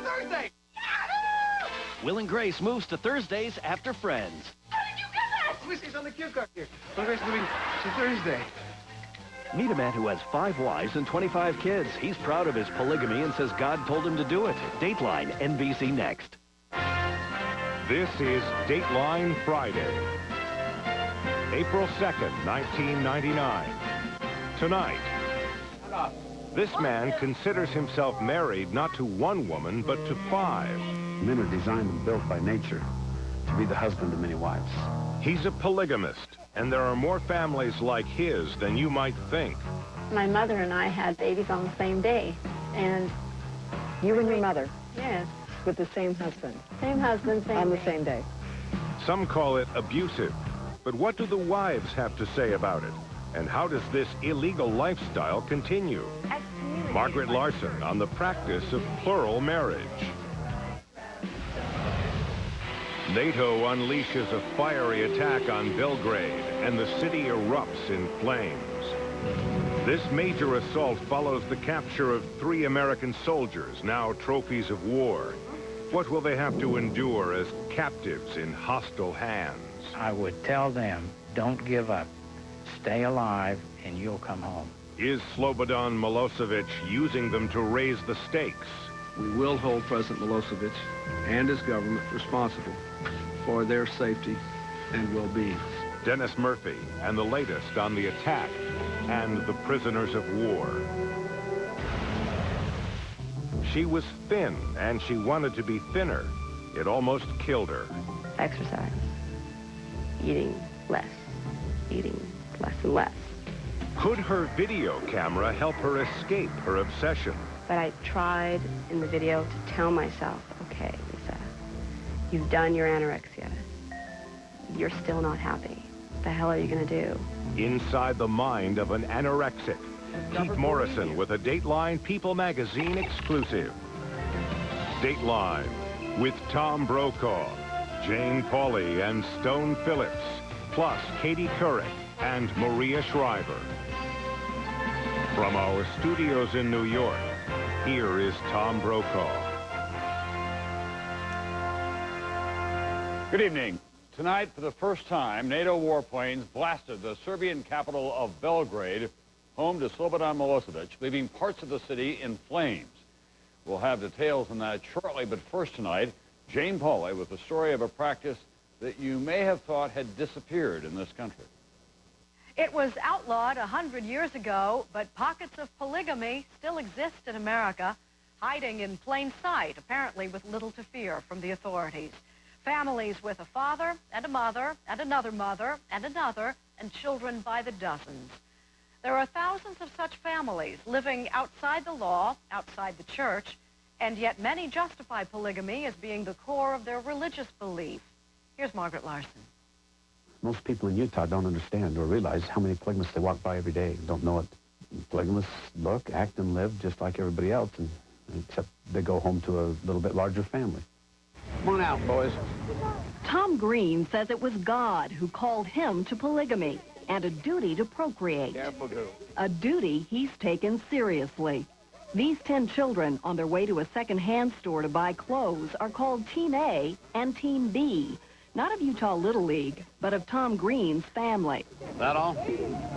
Thursday! Will and Grace moves to Thursdays after Friends. How did you get that? Whiskey's on the cue card here. Will and Grace moving to Thursday. Meet a man who has 5 wives and 25 kids. He's proud of his polygamy and says God told him to do it. Dateline NBC next. This is Dateline Friday, April 2nd, 1999. Tonight, this man considers himself married not to one woman, but to 5. Men are designed and built by nature to be the husband of many wives. He's a polygamist, and there are more families like his than you might think. My mother and I had babies on the same day, and... You and your mother? Yes. With the same husband? Same husband, same on day. the same day. Some call it abusive, but what do the wives have to say about it? And how does this illegal lifestyle continue? Margaret Larson on the practice of plural marriage. NATO unleashes a fiery attack on Belgrade, and the city erupts in flames. This major assault follows the capture of 3 American soldiers, now trophies of war. What will they have to endure as captives in hostile hands? I would tell them, don't give up. Stay alive, and you'll come home. Is Slobodan Milosevic using them to raise the stakes? We will hold President Milosevic and his government responsible for their safety and well-being. Dennis Murphy and the latest on the attack and the prisoners of war. She was thin, and she wanted to be thinner. It almost killed her. Exercise. Eating less and less. Could her video camera help her escape her obsession? But I tried in the video to tell myself, okay, Lisa, you've done your anorexia. You're still not happy. What the hell are you going to do? Inside the mind of an anorexic. Keith Morrison with a Dateline People magazine exclusive. Dateline with Tom Brokaw, Jane Pauley, and Stone Phillips, plus Katie Couric and Maria Shriver. From our studios in New York, here is Tom Brokaw. Good evening. Tonight, for the first time, NATO warplanes blasted the Serbian capital of Belgrade, home to Slobodan Milosevic, leaving parts of the city in flames. We'll have details on that shortly, but first tonight, Jane Pauley with the story of a practice that you may have thought had disappeared in this country. It was outlawed 100 years ago, but pockets of polygamy still exist in America, hiding in plain sight, apparently with little to fear from the authorities. Families with a father and a mother and another mother and another, and children by the dozens. There are thousands of such families living outside the law, outside the church, and yet many justify polygamy as being the core of their religious belief. Here's Margaret Larson. Most people in Utah don't understand or realize how many polygamists they walk by every day and don't know it. Polygamists look, act, and live just like everybody else, except they go home to a little bit larger family. Come on out, boys. Tom Green says it was God who called him to polygamy and a duty to procreate. Careful, girl. A duty he's taken seriously. These 10 children on their way to a second-hand store to buy clothes are called Team A and Team B, not of Utah Little League, but of Tom Green's family. That all?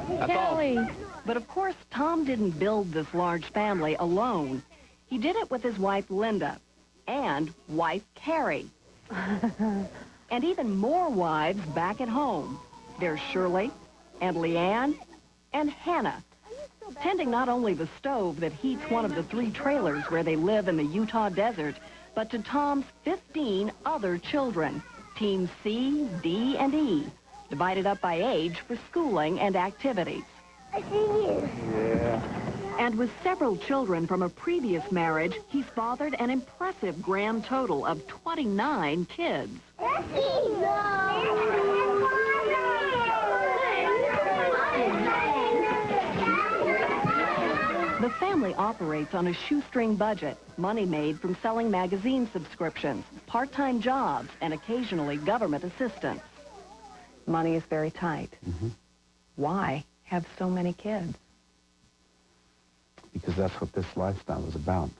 That's Kelly. all. But of course, Tom didn't build this large family alone. He did it with his wife, Linda, and wife, Carrie. And even more wives back at home. There's Shirley, and Leanne, and Hannah, tending not only the stove that heats one of the 3 trailers where they live in the Utah desert, but to Tom's 15 other children, Teams C, D, and E, divided up by age for schooling and activities. I see you. Yeah. And with several children from a previous marriage, he's fathered an impressive grand total of 29 kids. The family operates on a shoestring budget, money made from selling magazine subscriptions, part-time jobs, and occasionally government assistance. Money is very tight. Mm-hmm. Why have so many kids? Because that's what this lifestyle is about.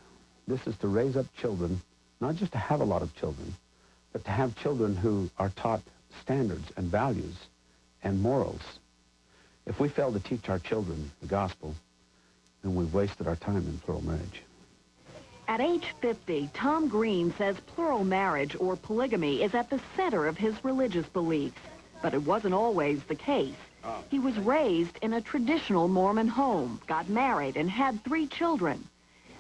This is to raise up children not just to have a lot of children, but to have children who are taught standards and values and morals. If we fail to teach our children the gospel, then we've wasted our time in plural marriage. At age 50, Tom Green says plural marriage or polygamy is at the center of his religious beliefs. But it wasn't always the case. He was raised in a traditional Mormon home, got married, and had 3 children.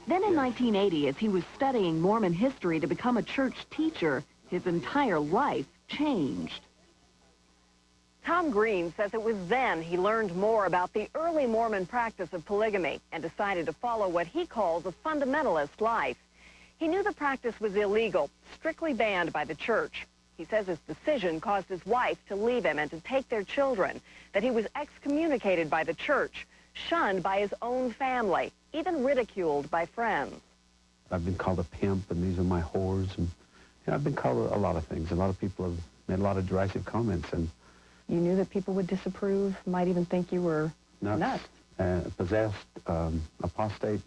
Then in 1980, as he was studying Mormon history to become a church teacher, his entire life changed. Tom Green says it was then he learned more about the early Mormon practice of polygamy and decided to follow what he calls a fundamentalist life. He knew the practice was illegal, strictly banned by the church. He says his decision caused his wife to leave him and to take their children, that he was excommunicated by the church, shunned by his own family, even ridiculed by friends. I've been called a pimp, and these are my whores, and I've been called a lot of things. A lot of people have made a lot of derisive comments, and You knew that people would disapprove, might even think you were nuts. Possessed, apostate.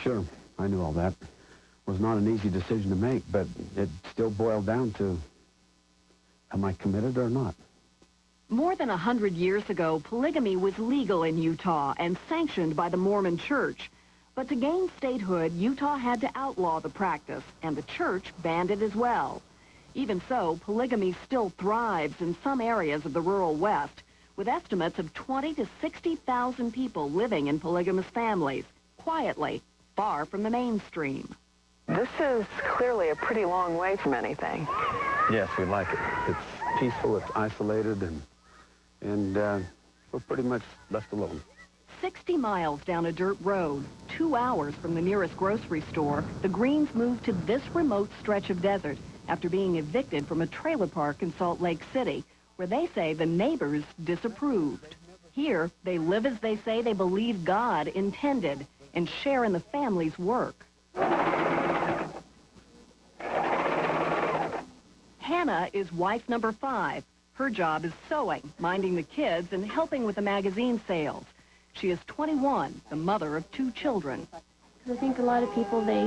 Sure, I knew all that. It was not an easy decision to make, but it still boiled down to, am I committed or not? More than 100 years ago, polygamy was legal in Utah and sanctioned by the Mormon Church. But to gain statehood, Utah had to outlaw the practice, and the church banned it as well. Even so, polygamy still thrives in some areas of the rural West, with estimates of 20 to 60,000 people living in polygamous families, quietly, far from the mainstream. This is clearly a pretty long way from anything. Yes, we like it. It's peaceful, it's isolated, and we're pretty much left alone. 60 miles down a dirt road, 2 hours from the nearest grocery store, the Greens moved to this remote stretch of desert after being evicted from a trailer park in Salt Lake City, where they say the neighbors disapproved. Here, they live as they say they believe God intended and share in the family's work. Hannah is wife number 5. Her job is sewing, minding the kids, and helping with the magazine sales. She is 21, the mother of 2 children. I think a lot of people, they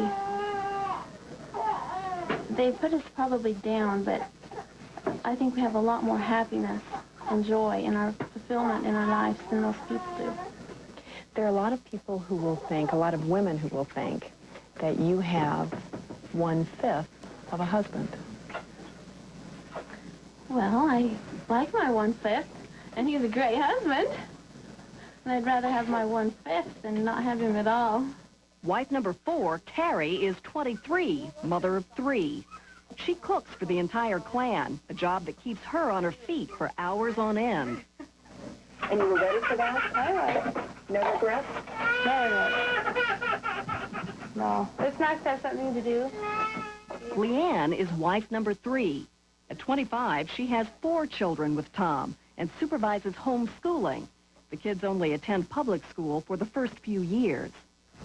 put us probably down, but I think we have a lot more happiness and joy in our fulfillment in our lives than most people do. There are a lot of people who will think, a lot of women who will think, that you have 1/5 of a husband. Well, I like my 1/5, and he's a great husband. And I'd rather have my 1/5 than not have him at all. Wife number 4, Carrie, is 23, mother of 3. She cooks for the entire clan, a job that keeps her on her feet for hours on end. And you were ready for that? I was. No regrets? No. It's nice to have something to do. Leanne is wife number 3. At 25, she has 4 children with Tom and supervises homeschooling. The kids only attend public school for the first few years.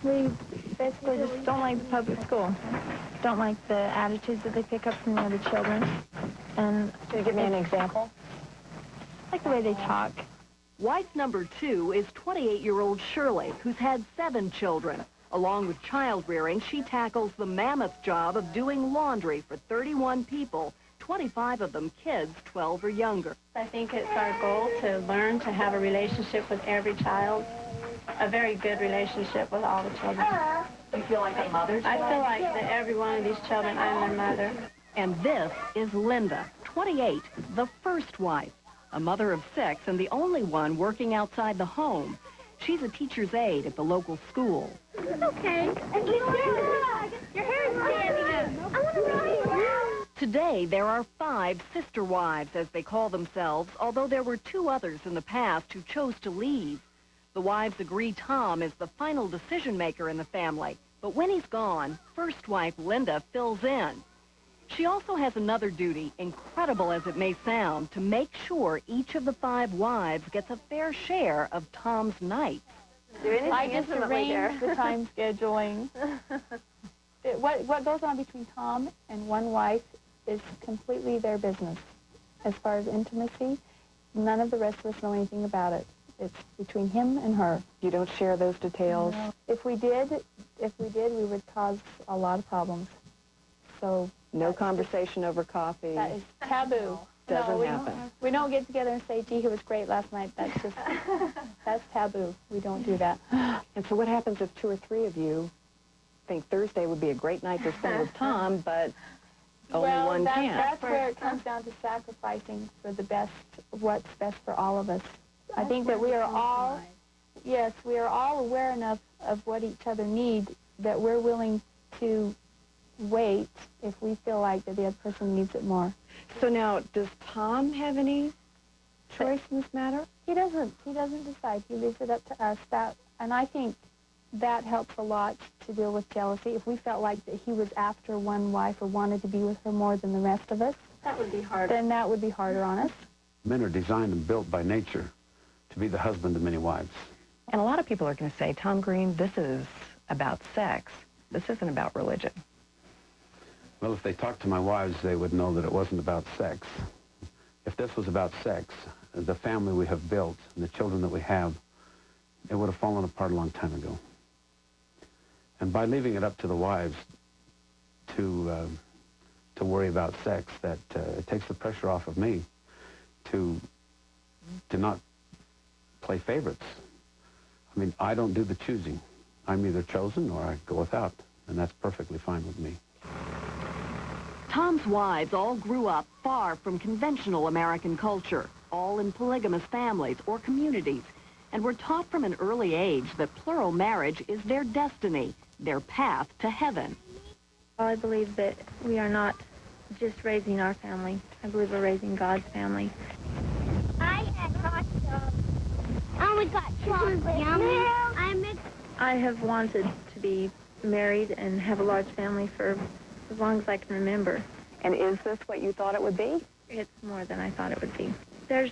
We basically just don't like the public school. Don't like the attitudes that they pick up from the other children. And Can you give me an example? like the way they talk. Wife number 2 is 28-year-old Shirley, who's had 7 children. Along with child rearing, she tackles the mammoth job of doing laundry for 31 people, 25 of them kids 12 or younger. I think it's our goal to learn to have a relationship with every child, a very good relationship with all the children. Do you feel like a mother's I feel like that every one of these children, I'm their mother. And this is Linda, 28, the first wife, a mother of 6 and the only one working outside the home. She's a teacher's aide at the local school. It's okay. Your hair is standing up. I want to ride. Today, there are 5 sister wives, as they call themselves, although there were 2 others in the past who chose to leave. The wives agree Tom is the final decision-maker in the family, but when he's gone, first wife Linda fills in. She also has another duty, incredible as it may sound, to make sure each of the 5 wives gets a fair share of Tom's nights. I just arrange the time scheduling. What goes on between Tom and one wife is completely their business. As far as intimacy, none of the rest of us know anything about it. It's between him and her. You don't share those details? No. If we did, we would cause a lot of problems. So No conversation over coffee. that is taboo. Doesn't we happen. We don't get together and say, gee, it was great last night. That's just, that's taboo. We don't do that. And so what happens if 2 or 3 of you think Thursday would be a great night to spend with Tom, but only one can't? That's where it comes down to sacrificing for the best, what's best for all of us. I think that we are all, yes, we are all aware enough of what each other need that we're willing to wait if we feel like that the other person needs it more. So now, does Tom have any choice in this matter? He doesn't. He doesn't decide. He leaves it up to us. And I think that helps a lot to deal with jealousy. If we felt like that he was after one wife or wanted to be with her more than the rest of us, That would be harder. then that would be harder on us. Men are designed and built by nature to be the husband of many wives. And a lot of people are going to say, Tom Green, this is about sex. This isn't about religion. Well, if they talked to my wives, they would know that it wasn't about sex. If this was about sex, the family we have built and the children that we have, it would have fallen apart a long time ago. And by leaving it up to the wives to worry about sex, that it takes the pressure off of me to not play favorites. I mean, I don't do the choosing. I'm either chosen or I go without, and that's perfectly fine with me. Tom's wives all grew up far from conventional American culture, all in polygamous families or communities, and were taught from an early age that plural marriage is their destiny, their path to heaven. I believe that we are not just raising our family. I believe we're raising God's family. I had hot dogs. And we got chocolate. Yummy. I have wanted to be married and have a large family for as long as I can remember. And is this what you thought it would be? It's more than I thought it would be. There's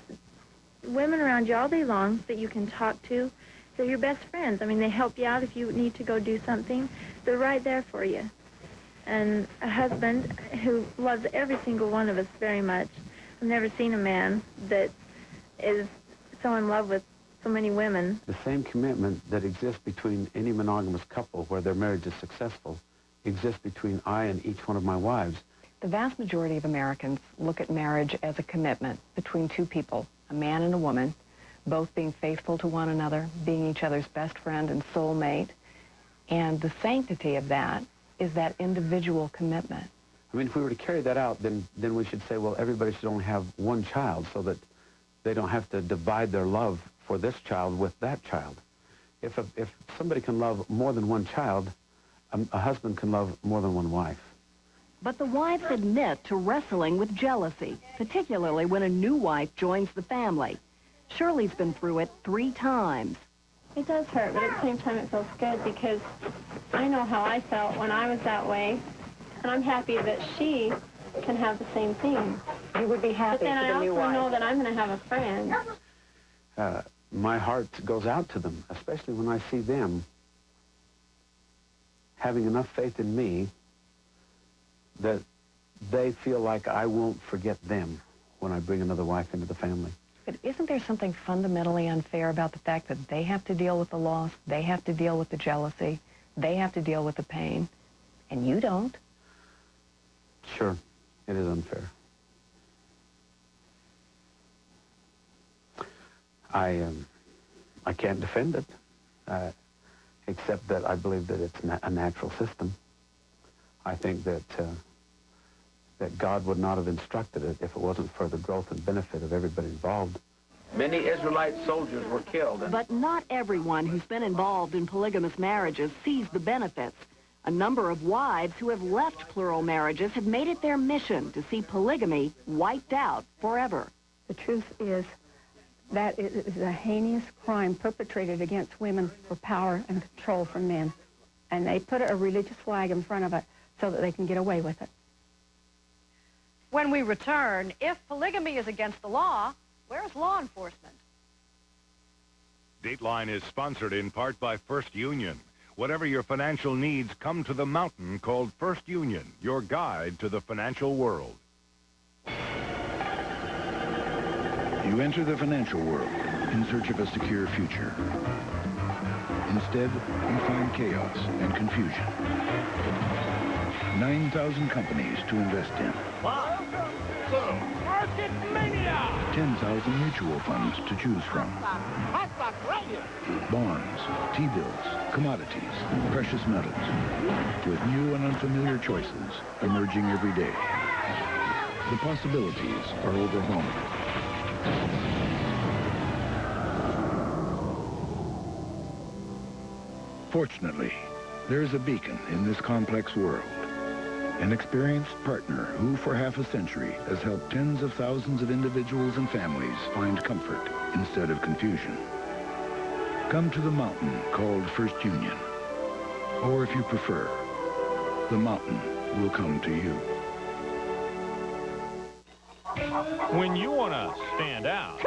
women around you all day long that you can talk to. They're your best friends. I mean, they help you out if you need to go do something. They're right there for you. And a husband who loves every single one of us very much. I've never seen a man that is so in love with so many women. The same commitment that exists between any monogamous couple where their marriage is successful exists between I and each one of my wives. The vast majority of Americans look at marriage as a commitment between 2 people, a man and a woman, both being faithful to one another, being each other's best friend and soulmate. And the sanctity of that is that individual commitment. I mean, if we were to carry that out, then we should say, well, everybody should only have one child so that they don't have to divide their love for this child with that child. If somebody can love more than one child, a husband can love more than one wife. But the wives admit to wrestling with jealousy, particularly when a new wife joins the family. Shirley's been through it 3 times. It does hurt, but at the same time it feels good because I know how I felt when I was that way, and I'm happy that she can have the same thing. You would be happy for the new wife. But then I also know that I'm going to have a friend. My heart goes out to them, especially when I see them having enough faith in me that they feel like I won't forget them when I bring another wife into the family. But isn't there something fundamentally unfair about the fact that they have to deal with the loss, they have to deal with the jealousy, they have to deal with the pain, and you don't? Sure, it is unfair. I can't defend it, except that I believe that it's a natural system. I think that God would not have instructed it if it wasn't for the growth and benefit of everybody involved. Many Israelite soldiers were killed. But not everyone who's been involved in polygamous marriages sees the benefits. A number of wives who have left plural marriages have made it their mission to see polygamy wiped out forever. The truth is that it is a heinous crime perpetrated against women for power and control from men. And they put a religious flag in front of it so that they can get away with it. When we return, if polygamy is against the law, where's law enforcement? Dateline is sponsored in part by First Union. Whatever your financial needs, come to the mountain called First Union, your guide to the financial world. You enter the financial world in search of a secure future. Instead, you find chaos and confusion. 9,000 companies to invest in. Market Mania! 10,000 mutual funds to choose from. Bonds, T-bills, commodities, precious metals. With new and unfamiliar choices emerging every day. The possibilities are overwhelming. Fortunately, there is a beacon in this complex world. An experienced partner who, for half a century, has helped tens of thousands of individuals and families find comfort instead of confusion. Come to the mountain called First Union. Or if you prefer, the mountain will come to you. When you want to stand out,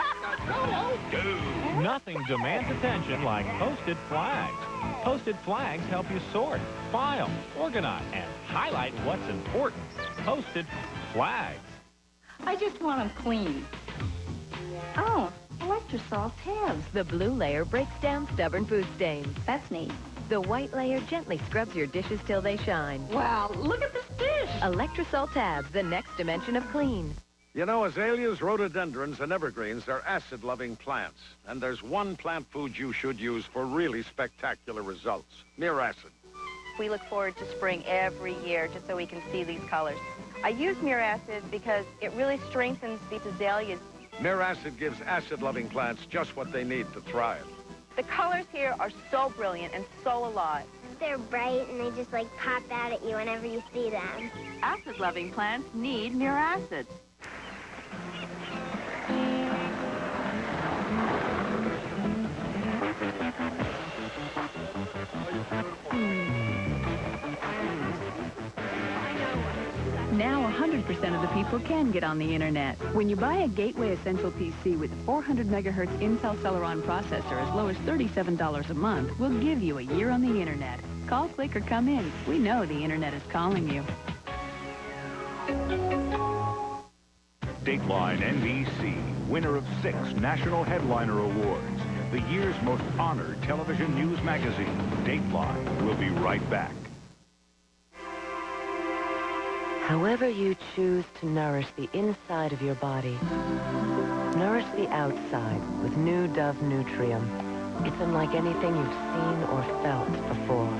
nothing demands attention like posted flags. Posted flags help you sort, file, organize, and highlight what's important. Posted flags. I just want them clean. Oh, Electrosol tabs. The blue layer breaks down stubborn food stains. That's neat. The white layer gently scrubs your dishes till they shine. Wow, look at this dish. Electrosol tabs, the next dimension of clean. You know, azaleas, rhododendrons, and evergreens are acid-loving plants. And there's one plant food you should use for really spectacular results. Miracid. We look forward to spring every year just so we can see these colors. I use Miracid because it really strengthens these azaleas. Miracid gives acid-loving plants just what they need to thrive. The colors here are so brilliant and so alive. They're bright and they just like pop out at you whenever you see them. Acid-loving plants need Miracid. Now 100% of the people can get on the internet. When you buy a Gateway Essential PC with 400 megahertz Intel Celeron processor as low as $37 a month, we'll give you a year on the internet. Call, click, or come in. We know the internet is calling you. Dateline NBC, winner of 6 National Headliner Awards, the year's most honored television news magazine. Dateline will be right back. However you choose to nourish the inside of your body, nourish the outside with new Dove Nutrium. It's unlike anything you've seen or felt before.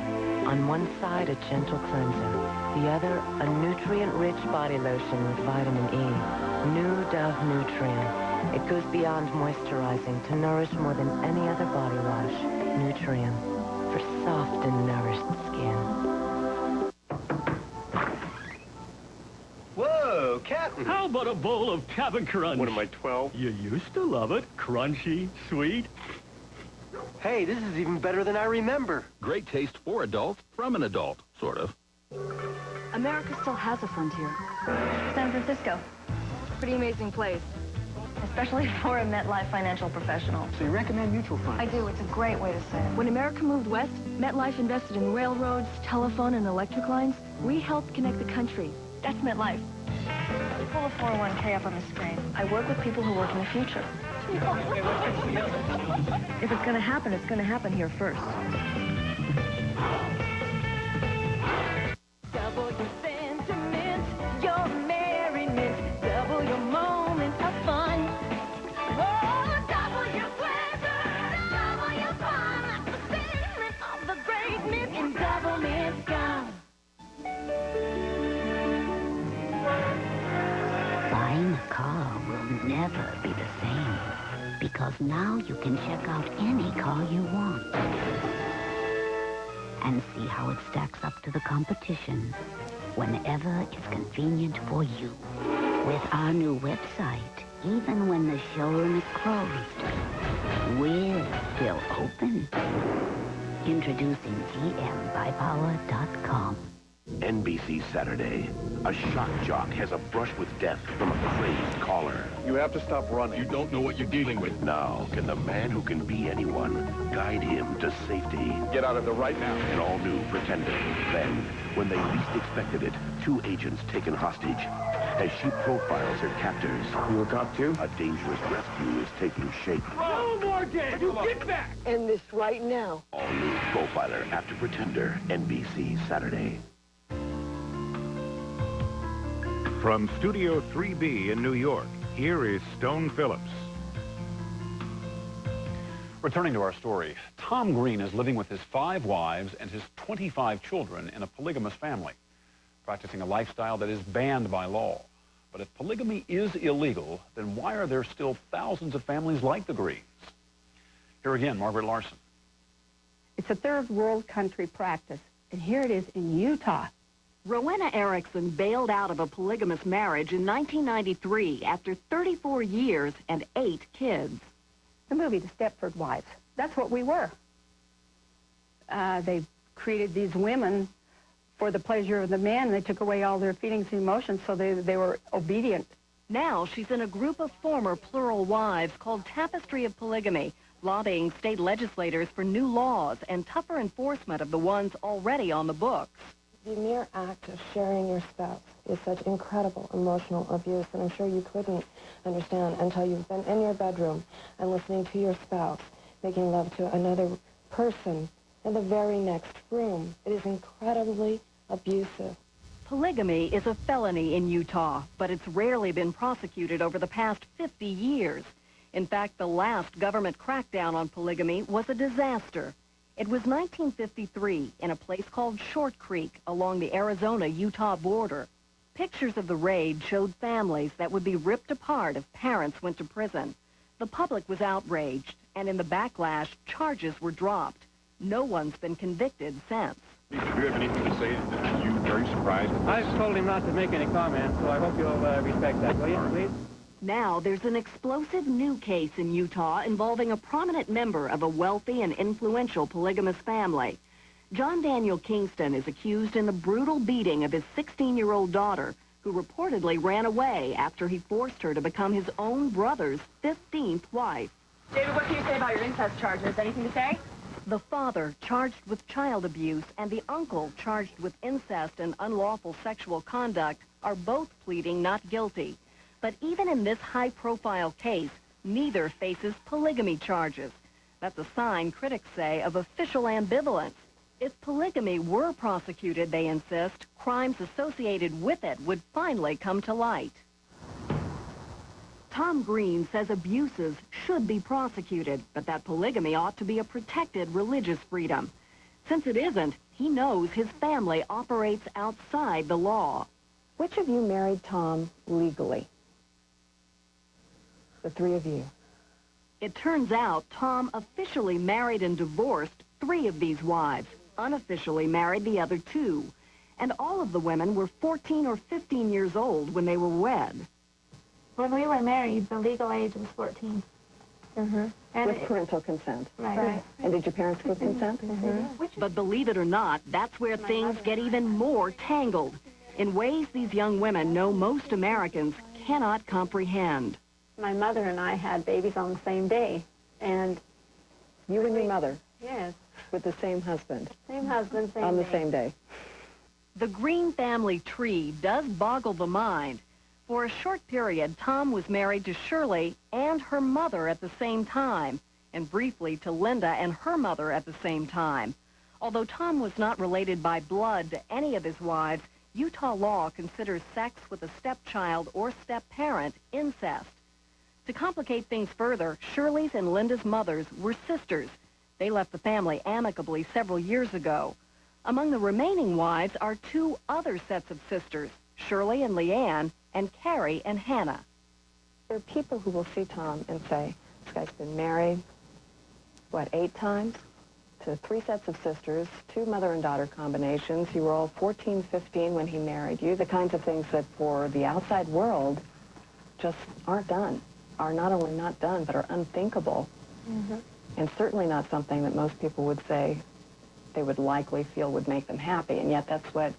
On one side, a gentle cleanser. The other, a nutrient-rich body lotion with vitamin E. New Dove Nutrium. It goes beyond moisturizing to nourish more than any other body wash. Nutrium. For soft and nourished skin. Whoa, Captain. How about a bowl of Cap'n Crunch? What am I, 12? You used to love it. Crunchy, sweet. Hey, this is even better than I remember. Great taste for adults from an adult, sort of. America still has a frontier. San Francisco. Pretty amazing place. Especially for a MetLife financial professional. So you recommend mutual funds? I do. It's a great way to save. When America moved west, MetLife invested in railroads, telephone, and electric lines. We helped connect the country. That's MetLife. Pull a 401k up on the screen. I work with people who work in the future. If it's going to happen here first. Double your sentiment, your merriment, double your moments of fun. Oh, double your pleasure, double your fun. Like the sentiment of the great mint in Double Mint gum. Buying a car will never be the same, because now you can check out any car you want and see how it stacks up to the competition whenever it's convenient for you. With our new website, even when the showroom is closed, we're still open. Introducing GMBuyPower.com. NBC Saturday. A shock jock has a brush with death from a crazed caller. You have to stop running. You don't know what you're dealing with. Now, can the man who can be anyone guide him to safety? Get out of there right now. An all-new Pretender. Then, when they least expected it, 2 agents taken hostage. As she profiles her captors, You a cop too? a dangerous rescue is taking shape. No more game. You get back. End this right now. All-new Profiler after Pretender. NBC Saturday. From Studio 3B in New York, here is Stone Phillips. Returning to our story, Tom Green is living with his 5 wives and his 25 children in a polygamous family, practicing a lifestyle that is banned by law. But if polygamy is illegal, then why are there still thousands of families like the Greens? Here again, Margaret Larson. It's a third world country practice, and here it is in Utah. Rowena Erickson bailed out of a polygamous marriage in 1993 after 34 years and 8 kids. The movie, The Stepford Wives, that's what we were. They created these women for the pleasure of the man, and they took away all their feelings and emotions, so they were obedient. Now she's in a group of former plural wives called Tapestry of Polygamy, lobbying state legislators for new laws and tougher enforcement of the ones already on the books. The mere act of sharing your spouse is such incredible emotional abuse that I'm sure you couldn't understand until you've been in your bedroom and listening to your spouse making love to another person in the very next room. It is incredibly abusive. Polygamy is a felony in Utah, but it's rarely been prosecuted over the past 50 years. In fact, the last government crackdown on polygamy was a disaster. It was 1953 in a place called Short Creek along the Arizona-Utah border. Pictures of the raid showed families that would be ripped apart if parents went to prison. The public was outraged, and in the backlash, charges were dropped. No one's been convicted since. Do you have anything to say that you're very surprised? I've told him not to make any comments, so I hope you'll respect that, will you, please? Now there's an explosive new case in Utah involving a prominent member of a wealthy and influential polygamous family. John Daniel Kingston is accused in the brutal beating of his 16-year-old daughter, who reportedly ran away after he forced her to become his own brother's 15th wife. David, what can you say about your incest charges? Anything to say? The father, charged with child abuse, and the uncle, charged with incest and unlawful sexual conduct, are both pleading not guilty. But even in this high-profile case, neither faces polygamy charges. That's a sign, critics say, of official ambivalence. If polygamy were prosecuted, they insist, crimes associated with it would finally come to light. Tom Green says abuses should be prosecuted, but that polygamy ought to be a protected religious freedom. Since it isn't, he knows his family operates outside the law. Which of you married Tom legally? The 3 of you. It turns out Tom officially married and divorced 3 of these wives, unofficially married the other 2. And all of the women were 14 or 15 years old when they were wed. When we were married, the legal age was 14. Mm-hmm. And with parental consent. Right. And did your parents give consent? Mm-hmm. But believe it or not, that's where things get even more tangled, in ways these young women know most Americans cannot comprehend. My mother and I had babies on the same day, and... You and your mother? Yes. With the same husband? Same husband, same on the day. same day. The Green family tree does boggle the mind. For a short period, Tom was married to Shirley and her mother at the same time, and briefly to Linda and her mother at the same time. Although Tom was not related by blood to any of his wives, Utah law considers sex with a stepchild or step-parent incest. To complicate things further, Shirley's and Linda's mothers were sisters. They left the family amicably several years ago. Among the remaining wives are 2 other sets of sisters, Shirley and Leanne, and Carrie and Hannah. There are people who will see Tom and say, this guy's been married, 8 times? To 3 sets of sisters, 2 mother and daughter combinations. You were all 14, 15 when he married you. The kinds of things that for the outside world just aren't done, are not only not done, but are unthinkable. Mm-hmm. And certainly not something that most people would say they would likely feel would make them happy. And yet that's what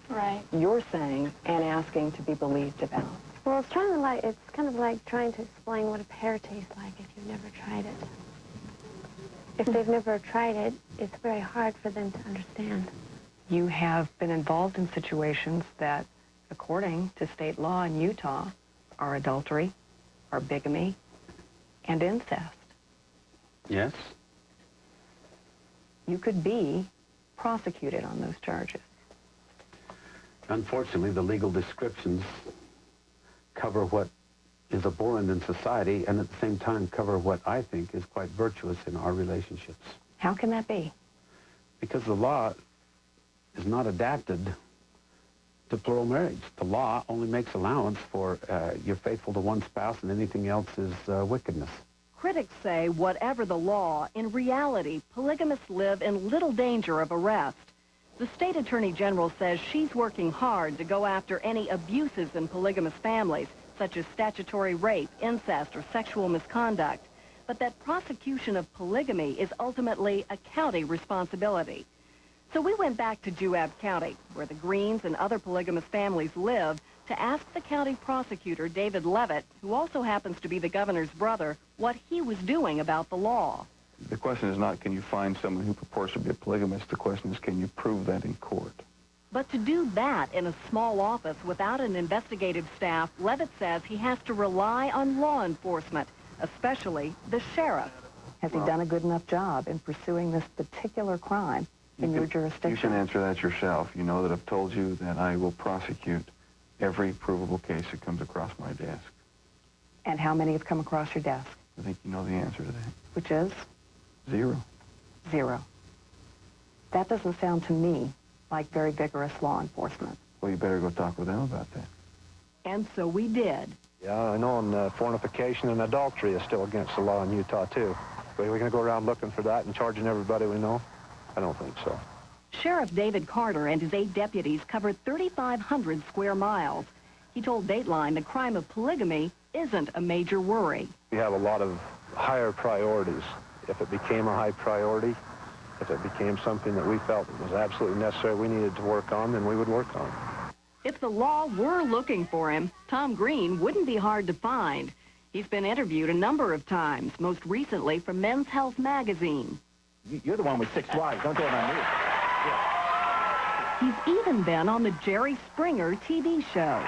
you're saying and asking to be believed about. Well, it's kind of like trying to explain what a pear tastes like if you've never tried it. If they've never tried it, it's very hard for them to understand. You have been involved in situations that, according to state law in Utah, are adultery, are bigamy, and incest. Yes? You could be prosecuted on those charges. Unfortunately, the legal descriptions cover what is abhorrent in society and at the same time cover what I think is quite virtuous in our relationships. How can that be? Because the law is not adapted to plural marriage. The law only makes allowance for you're faithful to one spouse and anything else is wickedness. Critics say whatever the law, in reality, polygamists live in little danger of arrest. The state attorney general says she's working hard to go after any abuses in polygamous families, such as statutory rape, incest, or sexual misconduct, but that prosecution of polygamy is ultimately a county responsibility. So we went back to Juab County, where the Greens and other polygamous families live, to ask the county prosecutor, David Levitt, who also happens to be the governor's brother, what he was doing about the law. The question is not, can you find someone who purports to be a polygamist? The question is, can you prove that in court? But to do that in a small office without an investigative staff, Levitt says he has to rely on law enforcement, especially the sheriff. Has he done a good enough job in pursuing this particular crime in your jurisdiction? You can answer that yourself. You know that I've told you that I will prosecute every provable case that comes across my desk. And how many have come across your desk? I think you know the answer to that. Which is? 0. 0. That doesn't sound to me like very vigorous law enforcement. Well, you better go talk with them about that. And so we did. Yeah, I know, and fornication and adultery is still against the law in Utah, too. But we're going to go around looking for that and charging everybody we know? I don't think so. Sheriff David Carter and his 8 deputies covered 3,500 square miles. He told Dateline the crime of polygamy isn't a major worry. We have a lot of higher priorities. If it became a high priority, if it became something that we felt was absolutely necessary, we needed to work on, then we would work on it. If the law were looking for him, Tom Green wouldn't be hard to find. He's been interviewed a number of times, most recently for Men's Health magazine. You're the one with 6 wives. Don't do it on me. He's even been on the Jerry Springer TV show.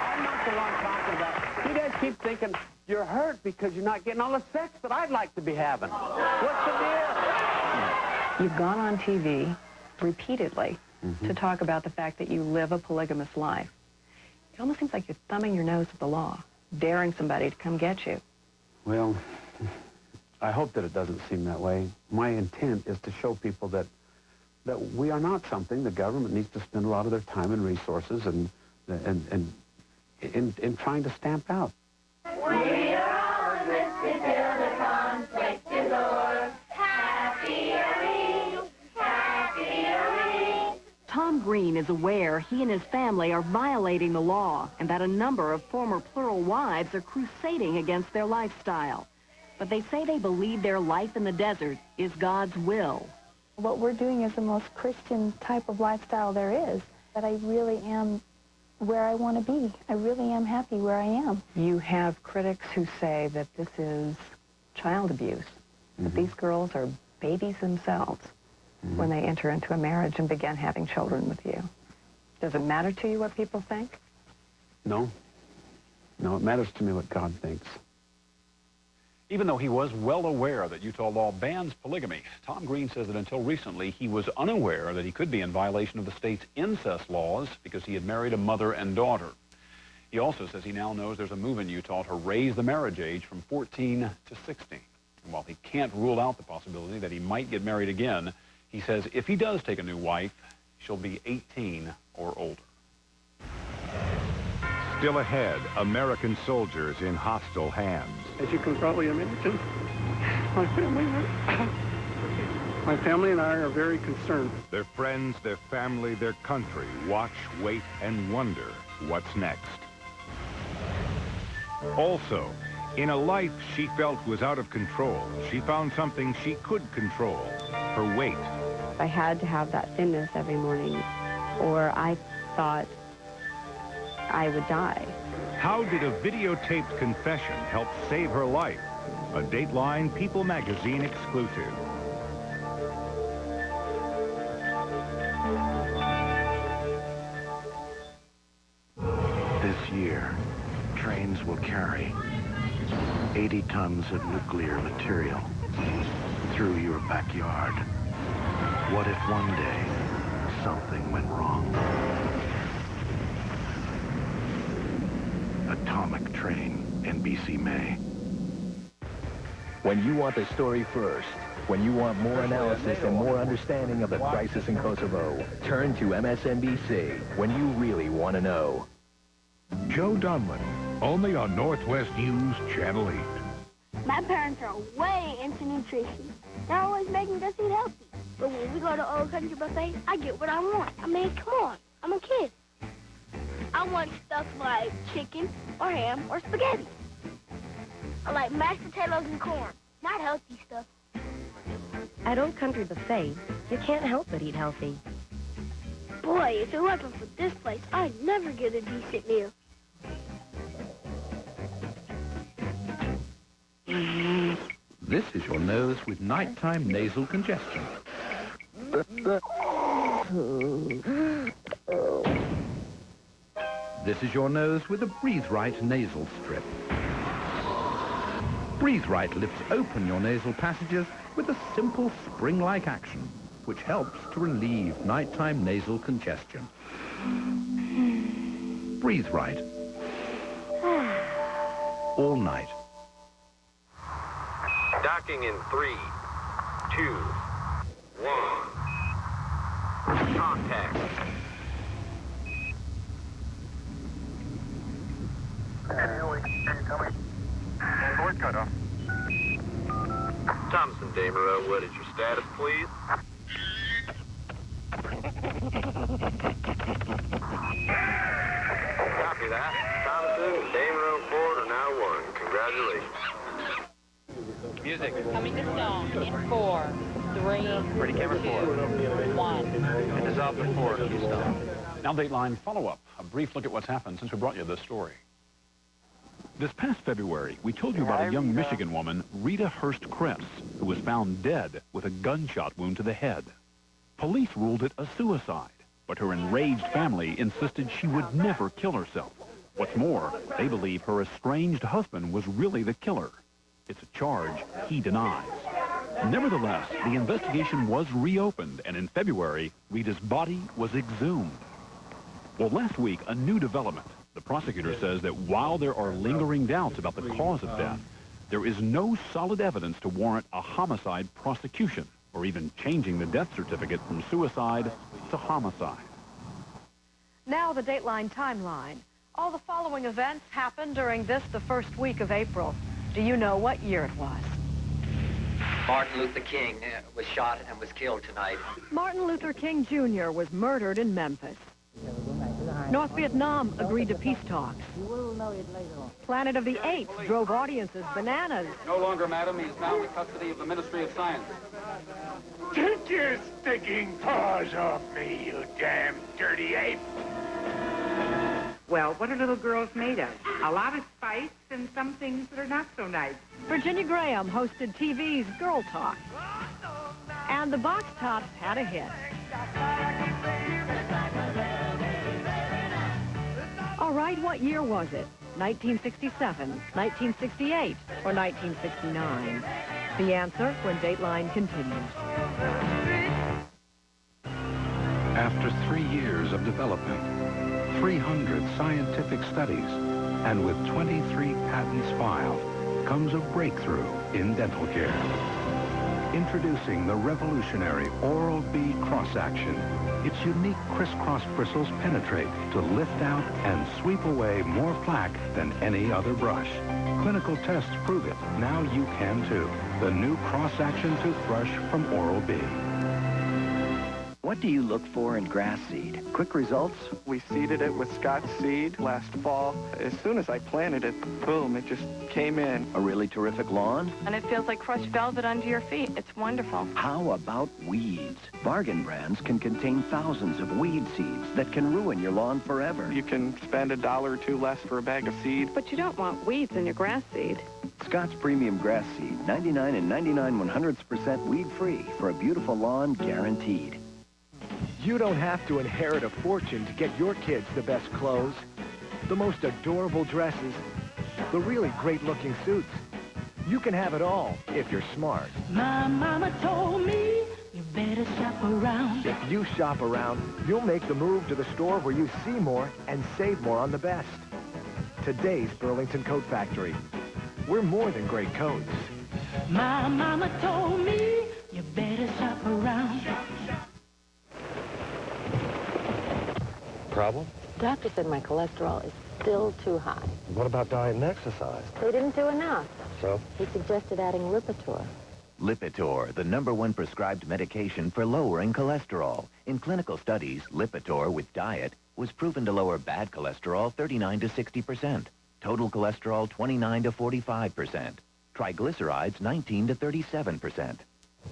I'm not the one talking about. You guys keep thinking you're hurt because you're not getting all the sex that I'd like to be having. What's the deal? You've gone on TV repeatedly to talk about the fact that you live a polygamous life. It almost seems like you're thumbing your nose at the law, daring somebody to come get you. Well, I hope that it doesn't seem that way. My intent is to show people that we are not something the government needs to spend a lot of their time and resources and in trying to stamp out. We are all enlisted till the conflict is o'er. Happy are we, happy are we. Tom Green is aware he and his family are violating the law and that a number of former plural wives are crusading against their lifestyle. But they say they believe their life in the desert is God's will. What we're doing is the most Christian type of lifestyle there is, that I really am where I want to be. I really am happy where I am. You have critics who say that this is child abuse, that these girls are babies themselves when they enter into a marriage and begin having children with you. Does it matter to you what people think? No. No, it matters to me what God thinks. Even though he was well aware that Utah law bans polygamy, Tom Green says that until recently he was unaware that he could be in violation of the state's incest laws because he had married a mother and daughter. He also says he now knows there's a move in Utah to raise the marriage age from 14 to 16. And while he can't rule out the possibility that he might get married again, he says if he does take a new wife, she'll be 18 or older. Still ahead, American soldiers in hostile hands. As you can probably imagine, my family and I are very concerned. Their friends, their family, their country watch, wait, and wonder what's next. Also, in a life she felt was out of control, she found something she could control, her weight. I had to have that thinness every morning, or I thought I would die. How did a videotaped confession help save her life? A Dateline People magazine exclusive. This year, trains will carry 80 tons of nuclear material through your backyard. What if one day something went wrong? Atomic Train, NBC May. When you want the story first, when you want more analysis and more understanding of the crisis in Kosovo, turn to MSNBC when you really want to know. Joe Dunlap, only on Northwest News Channel 8. My parents are way into nutrition. They're always making us eat healthy. But when we go to Old Country Buffet, I get what I want. I mean, come on, I'm a kid. I want stuff like chicken or ham or spaghetti. I like mashed potatoes and corn, not healthy stuff. At Old Country Buffet, you can't help but eat healthy. Boy, if it wasn't for this place, I'd never get a decent meal. This is your nose with nighttime nasal congestion. This is your nose with a Breathe Right nasal strip. Breathe Right lifts open your nasal passages with a simple spring-like action, which helps to relieve nighttime nasal congestion. Breathe Right. All night. Docking in 3, 2, 1. Contact. Board cutoff. Thompson Damerow, what is your status, please? Copy that. Thompson and Damerow Ford are now one. Congratulations. Music. Coming to stone in 4, 3, Ready, camera 4. 1. And dissolve to 4, Keystone. Now Dateline follow-up. A brief look at what's happened since we brought you this story. This past February, we told you about a young Michigan woman, Rita Hurst Krebs, who was found dead with a gunshot wound to the head. Police ruled it a suicide, but her enraged family insisted she would never kill herself. What's more, they believe her estranged husband was really the killer. It's a charge he denies. Nevertheless, the investigation was reopened, and in February, Rita's body was exhumed. Well, last week, a new development. The prosecutor says that while there are lingering doubts about the cause of death, there is no solid evidence to warrant a homicide prosecution or even changing the death certificate from suicide to homicide. Now the Dateline timeline. All the following events happened during the first week of April. Do you know what year it was? Martin Luther King was shot and was killed tonight. Martin Luther King Jr. was murdered in Memphis. North Vietnam agreed to peace talks. Planet of the Apes drove audiences bananas. No longer, madam. He is now in the custody of the Ministry of Science. Take your stinking paws off me, you damn dirty ape! Well, what are little girls made of? A lot of spice and some things that are not so nice. Virginia Graham hosted TV's Girl Talk. And the Box Tops had a hit. All right, what year was it? 1967, 1968, or 1969? The answer when Dateline continues. After 3 years of development, 300 scientific studies, and with 23 patents filed, comes a breakthrough in dental care. Introducing the revolutionary Oral-B cross-action. Its unique crisscross bristles penetrate to lift out and sweep away more plaque than any other brush. Clinical tests prove it. Now you can too. The new cross-action toothbrush from Oral-B. What do you look for in grass seed? Quick results? We seeded it with Scotch seed last fall. As soon as I planted it, boom, it just came in. A really terrific lawn? And it feels like crushed velvet under your feet. It's wonderful. How about weeds? Bargain brands can contain thousands of weed seeds that can ruin your lawn forever. You can spend $1 or $2 less for a bag of seed. But you don't want weeds in your grass seed. Scott's Premium Grass Seed, 99 and 99 100% weed-free for a beautiful lawn guaranteed. You don't have to inherit a fortune to get your kids the best clothes, the most adorable dresses, the really great-looking suits. You can have it all if you're smart. My mama told me you better shop around. If you shop around, you'll make the move to the store where you see more and save more on the best. today's Burlington Coat Factory. We're more than great coats. My mama told me you better shop around. Problem? Doctor said my cholesterol is still too high. What about diet and exercise? They didn't do enough. So? He suggested adding Lipitor. Lipitor, the #1 prescribed medication for lowering cholesterol. In clinical studies, Lipitor with diet was proven to lower bad cholesterol 39 to 60%, total cholesterol 29 to 45%, triglycerides 19 to 37%.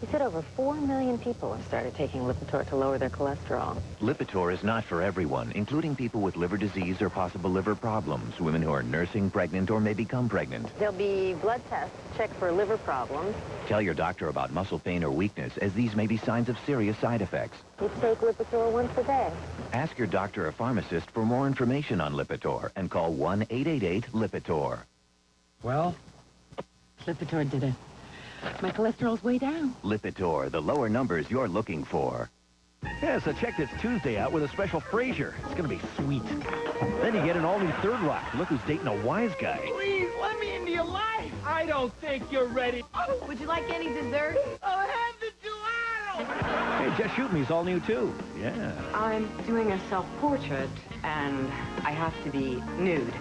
He said over 4 million people have started taking Lipitor to lower their cholesterol. Lipitor is not for everyone, including people with liver disease or possible liver problems, women who are nursing, pregnant, or may become pregnant. There'll be blood tests to check for liver problems. Tell your doctor about muscle pain or weakness, as these may be signs of serious side effects. You take Lipitor once a day. Ask your doctor or pharmacist for more information on Lipitor and call 1-888-LIPITOR. Well? Lipitor did it. My cholesterol's way down. Lipitor, the lower numbers you're looking for. Yeah, so check this Tuesday out with a special Frasier. It's going to be sweet. Then you get an all-new Third Rock. Look who's dating a wise guy. Please, let me into your life. I don't think you're ready. Oh, would you like any dessert? Oh, have the gelato. Hey, Just Shoot Me's all new, too. Yeah. I'm doing a self-portrait, and I have to be nude.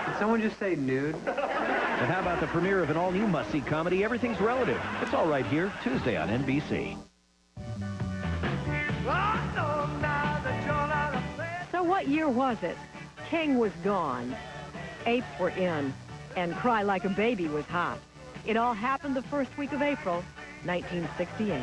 Did someone just say nude? And how about the premiere of an all-new must-see comedy, Everything's Relative? It's all right here, Tuesday on NBC. So what year was it? King was gone. Apes were in. And Cry Like a Baby was hot. It all happened the first week of April, 1968.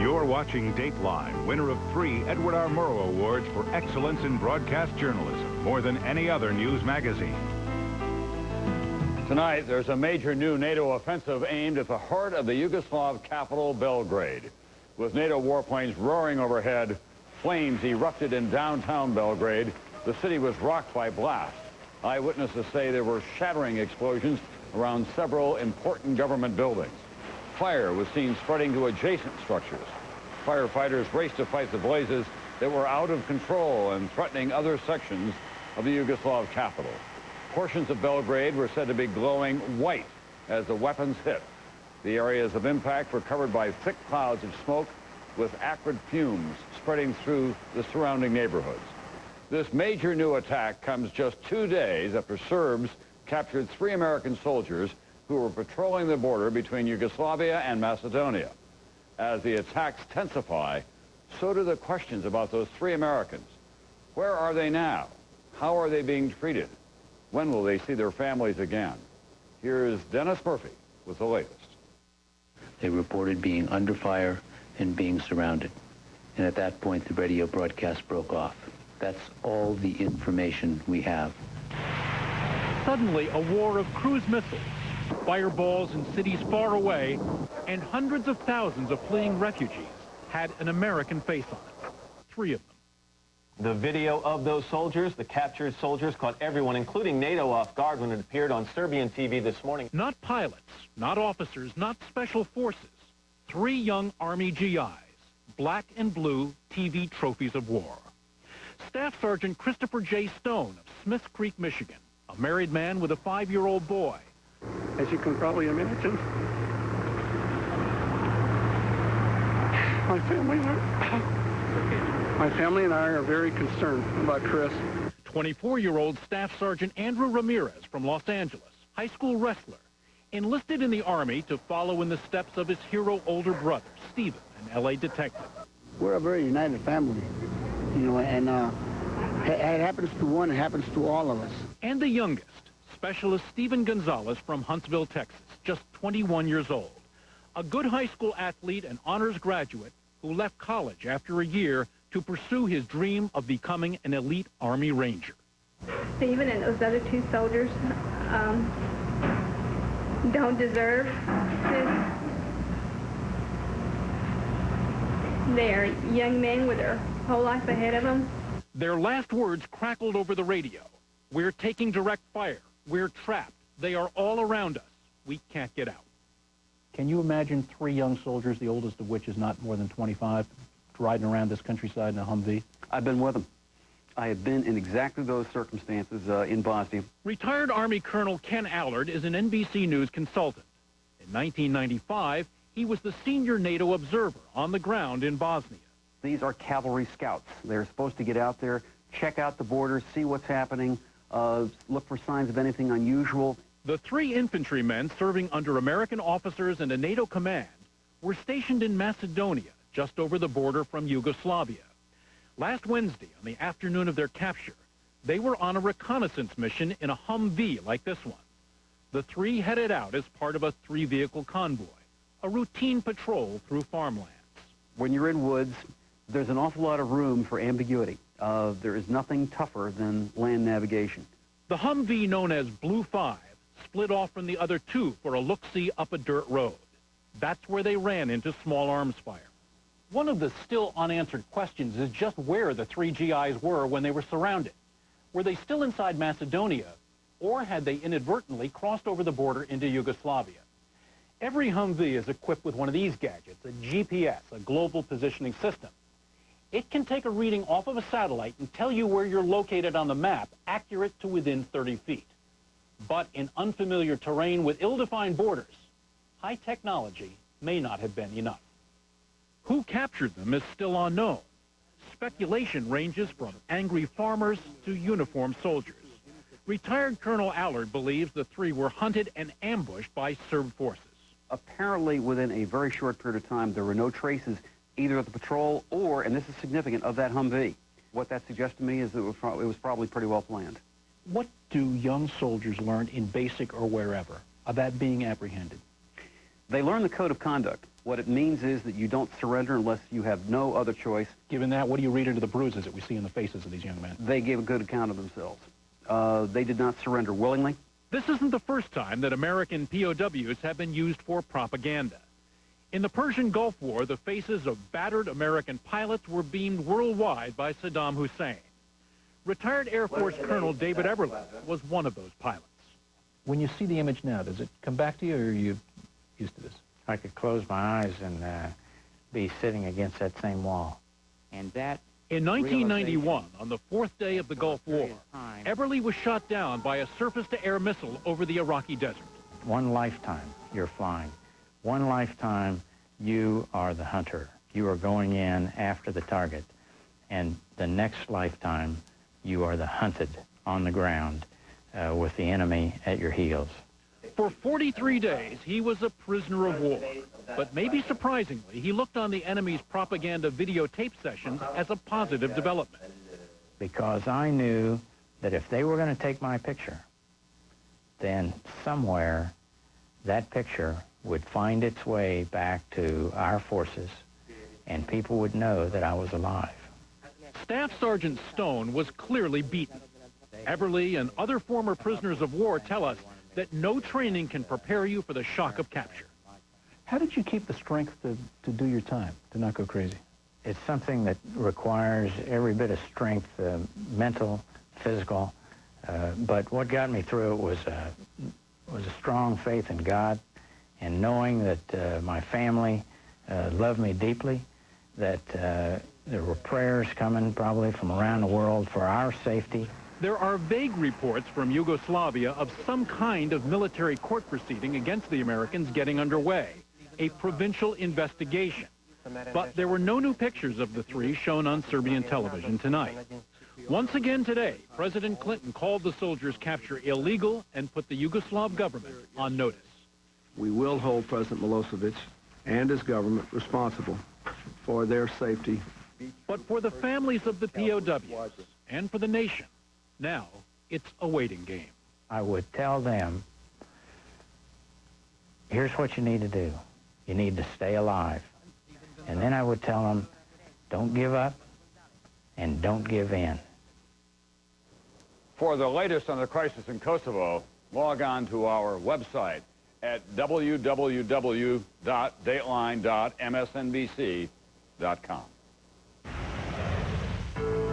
You're watching Dateline, winner of 3 Edward R. Murrow Awards for excellence in broadcast journalism, more than any other news magazine. Tonight, there's a major new NATO offensive aimed at the heart of the Yugoslav capital, Belgrade. With NATO warplanes roaring overhead, flames erupted in downtown Belgrade. The city was rocked by blast. Eyewitnesses say there were shattering explosions around several important government buildings. Fire was seen spreading to adjacent structures. Firefighters raced to fight the blazes that were out of control and threatening other sections of the Yugoslav capital. Portions of Belgrade were said to be glowing white as the weapons hit. The areas of impact were covered by thick clouds of smoke with acrid fumes spreading through the surrounding neighborhoods. This major new attack comes just 2 days after Serbs captured 3 American soldiers who were patrolling the border between Yugoslavia and Macedonia. As the attacks intensify, so do the questions about those 3 Americans. Where are they now? How are they being treated? When will they see their families again? Here's Dennis Murphy with the latest. They reported being under fire and being surrounded. And at that point, the radio broadcast broke off. That's all the information we have. Suddenly, a war of cruise missiles, fireballs in cities far away, and hundreds of thousands of fleeing refugees had an American face on it. 3 of them. The video of those soldiers, the captured soldiers, caught everyone, including NATO, off guard when it appeared on Serbian TV this morning. Not pilots, not officers, not special forces. 3 young Army GIs, black and blue TV trophies of war. Staff Sergeant Christopher J. Stone of Smith Creek, Michigan, a married man with a 5-year-old boy. As you can probably imagine, my family and I are very concerned about Chris. 24-year-old Staff Sergeant Andrew Ramirez from Los Angeles, high school wrestler, enlisted in the Army to follow in the steps of his hero older brother, Stephen, an L.A. detective. We're a very united family, you know, and it happens to one, it happens to all of us. And the youngest, Specialist Stephen Gonzalez from Huntsville, Texas, just 21 years old. A good high school athlete and honors graduate who left college after a year to pursue his dream of becoming an elite Army Ranger. Stephen and those other 2 soldiers don't deserve this. They are young men with their whole life ahead of them. Their last words crackled over the radio. We're taking direct fire. We're trapped. They are all around us. We can't get out. Can you imagine 3 young soldiers, the oldest of which is not more than 25, riding around this countryside in a Humvee? I've been with them. I have been in exactly those circumstances in Bosnia. Retired Army Colonel Ken Allard is an NBC News consultant. In 1995, he was the senior NATO observer on the ground in Bosnia. These are cavalry scouts. They're supposed to get out there, check out the borders, see what's happening, look for signs of anything unusual. The 3 infantrymen serving under American officers and a NATO command were stationed in Macedonia, just over the border from Yugoslavia. Last Wednesday, on the afternoon of their capture, they were on a reconnaissance mission in a Humvee like this one. The 3 headed out as part of a 3-vehicle convoy, a routine patrol through farmlands. When you're in woods, there's an awful lot of room for ambiguity. There is nothing tougher than land navigation. The Humvee, known as Blue 5, split off from the other 2 for a look-see up a dirt road. That's where they ran into small arms fire. One of the still unanswered questions is just where the 3 GIs were when they were surrounded. Were they still inside Macedonia, or had they inadvertently crossed over the border into Yugoslavia? Every Humvee is equipped with one of these gadgets, a GPS, a global positioning system. It can take a reading off of a satellite and tell you where you're located on the map, accurate to within 30 feet. But in unfamiliar terrain with ill-defined borders, high technology may not have been enough. Who captured them is still unknown. Speculation ranges from angry farmers to uniformed soldiers. Retired Colonel Allard believes the 3 were hunted and ambushed by Serb forces. Apparently, within a very short period of time, there were no traces either of the patrol or, and this is significant, of that Humvee. What that suggests to me is that it was probably pretty well planned. What do young soldiers learn in basic or wherever about being apprehended? They learn the code of conduct. What it means is that you don't surrender unless you have no other choice. Given that, what do you read into the bruises that we see in the faces of these young men? They gave a good account of themselves. They did not surrender willingly. This isn't the first time that American POWs have been used for propaganda. In the Persian Gulf War, the faces of battered American pilots were beamed worldwide by Saddam Hussein. Retired Air Force Colonel David Eberle was one of those pilots. When you see the image now, does it come back to you, or are you used to this? I could close my eyes and be sitting against that same wall. And that... In 1991, on the 4th day of the Gulf War, Eberle was shot down by a surface-to-air missile over the Iraqi desert. One lifetime you're flying. One lifetime you are the hunter. You are going in after the target. And the next lifetime you are the hunted on the ground with the enemy at your heels. For 43 days, he was a prisoner of war. But maybe surprisingly, he looked on the enemy's propaganda videotape sessions as a positive development. Because I knew that if they were going to take my picture, then somewhere that picture would find its way back to our forces, and people would know that I was alive. Staff Sergeant Stone was clearly beaten. Eberle and other former prisoners of war tell us that no training can prepare you for the shock of capture. How did you keep the strength to do your time, to not go crazy? It's something that requires every bit of strength, mental, physical, but what got me through it was a strong faith in God, and knowing that my family loved me deeply, that there were prayers coming probably from around the world for our safety. There are vague reports from Yugoslavia of some kind of military court proceeding against the Americans getting underway, a provincial investigation. But there were no new pictures of the 3 shown on Serbian television tonight. Once again today, President Clinton called the soldiers' capture illegal and put the Yugoslav government on notice. We will hold President Milosevic and his government responsible for their safety. But for the families of the POWs and for the nation, now it's a waiting game. I would tell them, here's what you need to do. You need to stay alive. And then I would tell them, don't give up and don't give in. For the latest on the crisis in Kosovo, log on to our website at www.dateline.msnbc.com.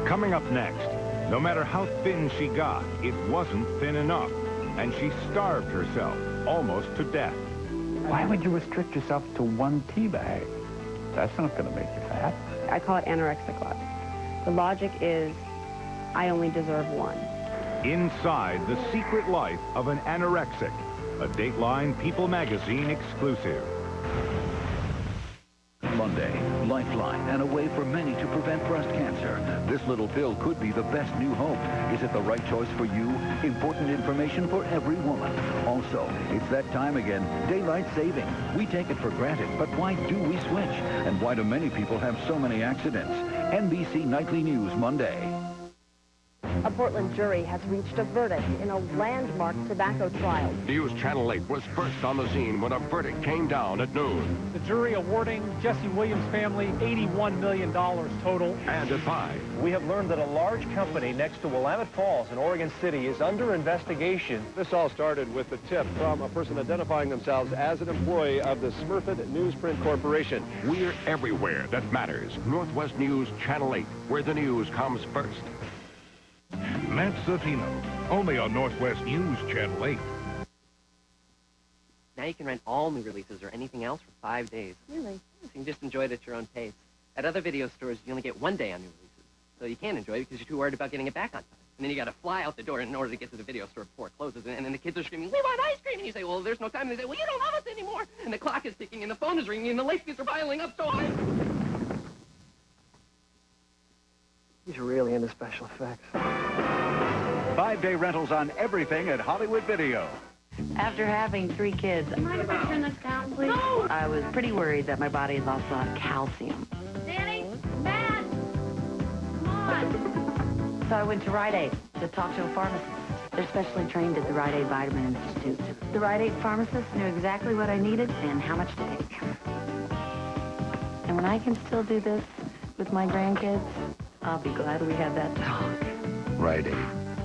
Coming up next, no matter how thin she got, it wasn't thin enough, and she starved herself almost to death. Why would you restrict yourself to one tea bag? That's not going to make you fat. I call it anorexic love. The logic is, I only deserve one. Inside the secret life of an anorexic, a Dateline People magazine exclusive. Monday, Lifeline, and a way for many to prevent breast cancer. This little pill could be the best new hope. Is it the right choice for you? Important information for every woman. Also, it's that time again, daylight saving. We take it for granted, but why do we switch? And why do many people have so many accidents? NBC Nightly News, Monday. A Portland jury has reached a verdict in a landmark tobacco trial. News Channel 8 was first on the scene when a verdict came down at noon. The jury awarding Jesse Williams' family $81 million total. And at 5. We have learned that a large company next to Willamette Falls in Oregon City is under investigation. This all started with the tip from a person identifying themselves as an employee of the Smurfit Newsprint Corporation. We're everywhere that matters. Northwest News Channel 8, where the news comes first. Matt Zatino, only on Northwest News Channel 8. Now you can rent all new releases or anything else for 5 days. Really? So you can just enjoy it at your own pace. At other video stores, you only get 1 day on new releases. So you can't enjoy it because you're too worried about getting it back on time. And then you got to fly out the door in order to get to the video store before it closes. And then the kids are screaming, "We want ice cream!" And you say, "Well, there's no time." And they say, "Well, you don't love us anymore." And the clock is ticking, and the phone is ringing, and the late fees are piling up. So He's really into special effects. 5-day rentals on everything at Hollywood Video. After having 3 kids, Mind if I turn this down, please? no, I was pretty worried that my body lost a lot of calcium. Danny? Matt? Come on. So I went to Rite Aid to talk to a pharmacist. They're specially trained at the Rite Aid Vitamin Institute. The Rite Aid pharmacist knew exactly what I needed and how much to take. And when I can still do this with my grandkids, I'll be glad we had that talk. Rite Aid.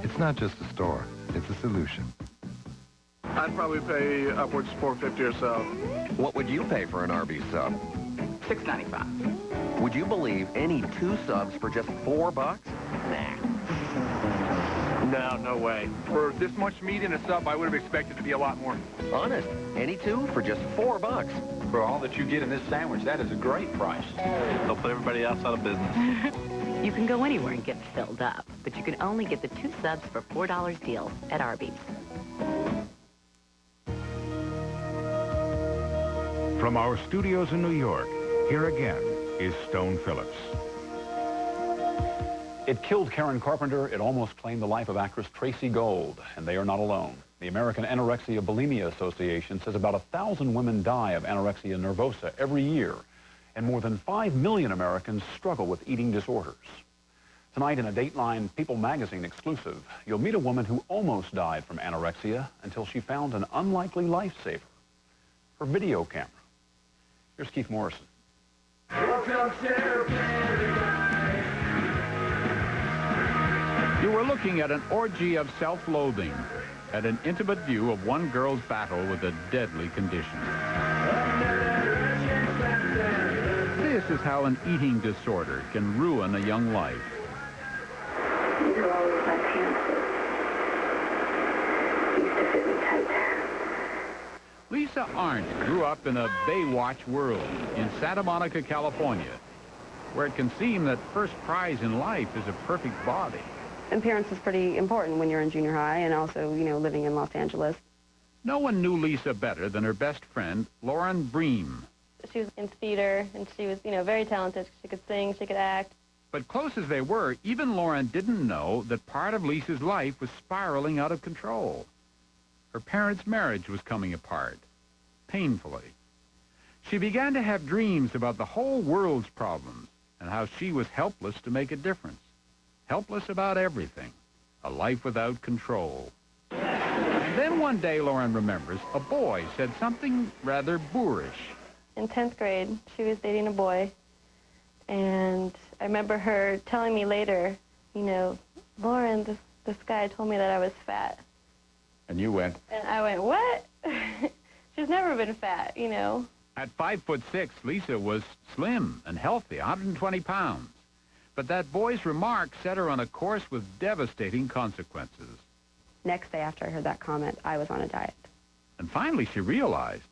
It's not just a store. It's a solution. I'd probably pay upwards $4.50 or so. What would you pay for an Arby's sub? $6.95. Would you believe any 2 subs for just $4? Nah. No way. For this much meat in a sub, I would have expected to be a lot more. Honest. Any 2 for just $4. For all that you get in this sandwich, that is a great price. They'll put everybody else out of business. You can go anywhere and get filled up, but you can only get the 2 subs for $4 deal at Arby's. From our studios in New York, here again is Stone Phillips. It killed Karen Carpenter. It almost claimed the life of actress Tracy Gold, and they are not alone. The American Anorexia Bulimia Association says about 1,000 women die of anorexia nervosa every year, and more than 5 million Americans struggle with eating disorders. Tonight in a Dateline People magazine exclusive, you'll meet a woman who almost died from anorexia until she found an unlikely lifesaver, her video camera. Here's Keith Morrison. You were looking at an orgy of self-loathing, at an intimate view of one girl's battle with a deadly condition. This is how an eating disorder can ruin a young life. These are always my pants. Used to fit me tight. Lisa Arndt grew up in a Baywatch world in Santa Monica, California, where it can seem that first prize in life is a perfect body. Appearance is pretty important when you're in junior high and also, you know, living in Los Angeles. No one knew Lisa better than her best friend, Lauren Bream. She was in theater, and she was, you know, very talented. She could sing, she could act. But close as they were, even Lauren didn't know that part of Lisa's life was spiraling out of control. Her parents' marriage was coming apart, painfully. She began to have dreams about the whole world's problems and how she was helpless to make a difference. Helpless about everything. A life without control. And then one day, Lauren remembers, a boy said something rather boorish. In 10th grade, she was dating a boy, and I remember her telling me later, you know, "Lauren, this guy told me that I was fat." And you went? And I went, "What?" She's never been fat, you know. At 5'6", Lisa was slim and healthy, 120 pounds. But that boy's remark set her on a course with devastating consequences. Next day after I heard that comment, I was on a diet. And finally she realized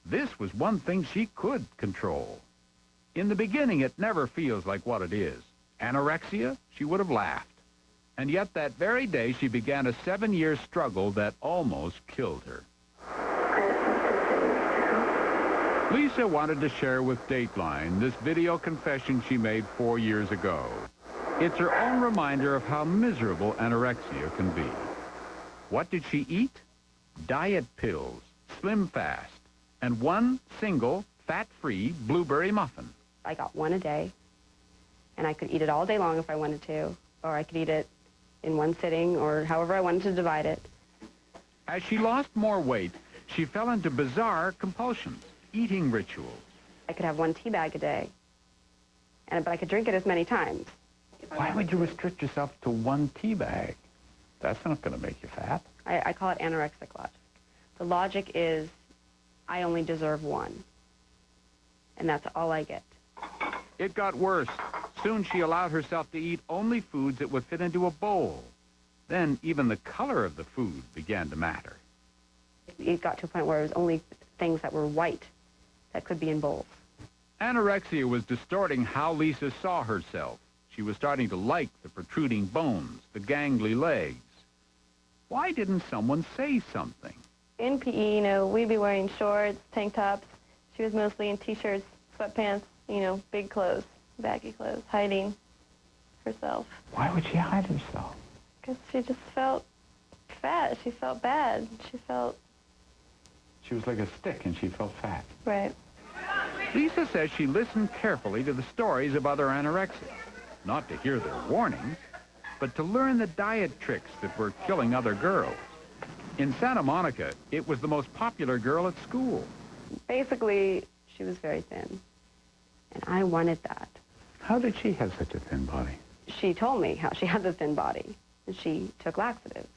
this was one thing she could control. In the beginning, it never feels like what it is. Anorexia, she would have laughed. And yet that very day, she began a 7-year struggle that almost killed her. Lisa wanted to share with Dateline this video confession she made 4 years ago. It's her own reminder of how miserable anorexia can be. What did she eat? Diet pills, Slim Fast, and one single fat-free blueberry muffin. I got one a day, and I could eat it all day long if I wanted to, or I could eat it in one sitting, or however I wanted to divide it. As she lost more weight, she fell into bizarre compulsions, eating rituals. I could have one tea bag a day, but I could drink it as many times. Why would you restrict yourself to one tea bag? That's not going to make you fat. I call it anorexic logic. The logic is, I only deserve one, and that's all I get. It got worse. Soon she allowed herself to eat only foods that would fit into a bowl. Then even the color of the food began to matter. It got to a point where it was only things that were white that could be in bowls. Anorexia was distorting how Lisa saw herself. She was starting to like the protruding bones, the gangly legs. Why didn't someone say something? In PE, we'd be wearing shorts, tank tops. She was mostly in T-shirts, sweatpants, big clothes, baggy clothes, hiding herself. Why would she hide herself? Because she just felt fat. She felt bad. She was like a stick and she felt fat. Right. Lisa says she listened carefully to the stories of other anorexics. Not to hear their warnings, but to learn the diet tricks that were killing other girls. In Santa Monica, it was the most popular girl at school. Basically, she was very thin, and I wanted that. How did she have such a thin body? She told me how she had the thin body, and she took laxatives.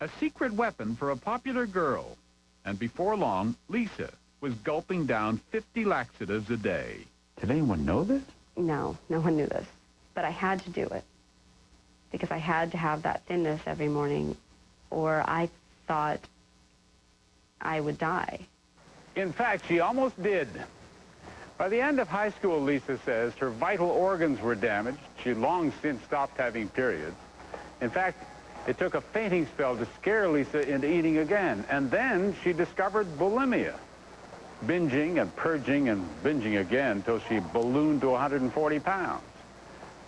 A secret weapon for a popular girl. And before long, Lisa was gulping down 50 laxatives a day. Did anyone know this? No, no one knew this. But I had to do it because I had to have that thinness every morning, or I thought I would die. In fact, she almost did. By the end of high school, Lisa says, her vital organs were damaged. She long since stopped having periods. In fact, it took a fainting spell to scare Lisa into eating again. And then she discovered bulimia. Binging and purging and binging again until she ballooned to 140 pounds.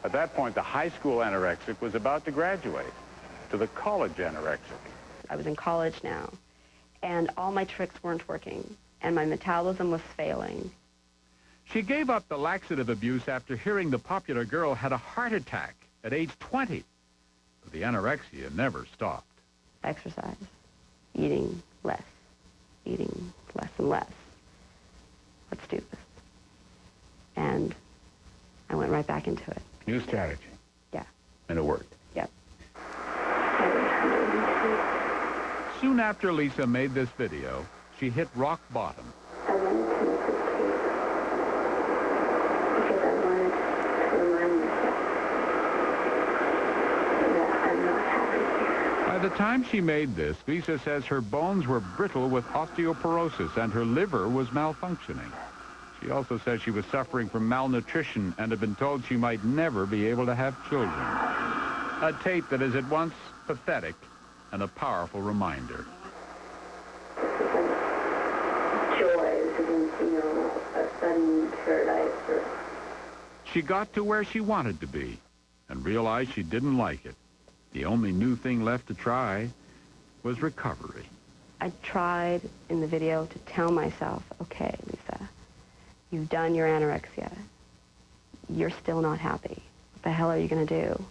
At that point, the high school anorexic was about to graduate to the college anorexic. I was in college now, and all my tricks weren't working, and my metabolism was failing. She gave up the laxative abuse after hearing the popular girl had a heart attack at age 20. But the anorexia never stopped. Exercise, eating less and less. Let's do this. And I went right back into it. New strategy. Yeah. And it worked. Yep. Soon after Lisa made this video, she hit rock bottom. I wanted to make this tape because I wanted to remind myself that I'm not happy here. By the time she made this, Lisa says her bones were brittle with osteoporosis and her liver was malfunctioning. She also says she was suffering from malnutrition and had been told she might never be able to have children. A tape that is at once pathetic and a powerful reminder. Joy, this isn't, a sudden paradise. She got to where she wanted to be and realized she didn't like it. The only new thing left to try was recovery. I tried in the video to tell myself, okay, Lisa, you've done your anorexia. You're still not happy. What the hell are you going to do?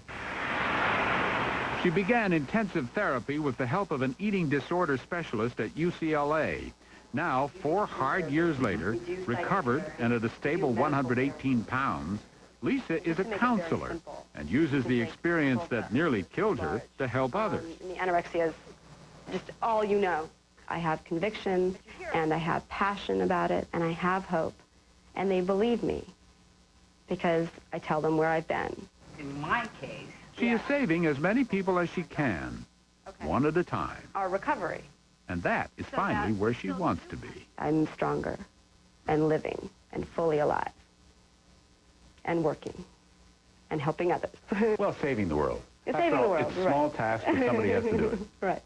She began intensive therapy with the help of an eating disorder specialist at UCLA. Now, 4 hard years later, recovered and at a stable 118 pounds, Lisa is a counselor and uses the experience that nearly killed her to help others. The anorexia is just all you know. I have conviction, and I have passion about it, and I have hope. And they believe me because I tell them where I've been. In my case... She is saving as many people as she can, one at a time. Our recovery. And that is finally where she wants to be. I'm stronger and living and fully alive. and working and helping others. Well, saving the world. It's saving the world, It's a small task, but somebody has to do it. Right.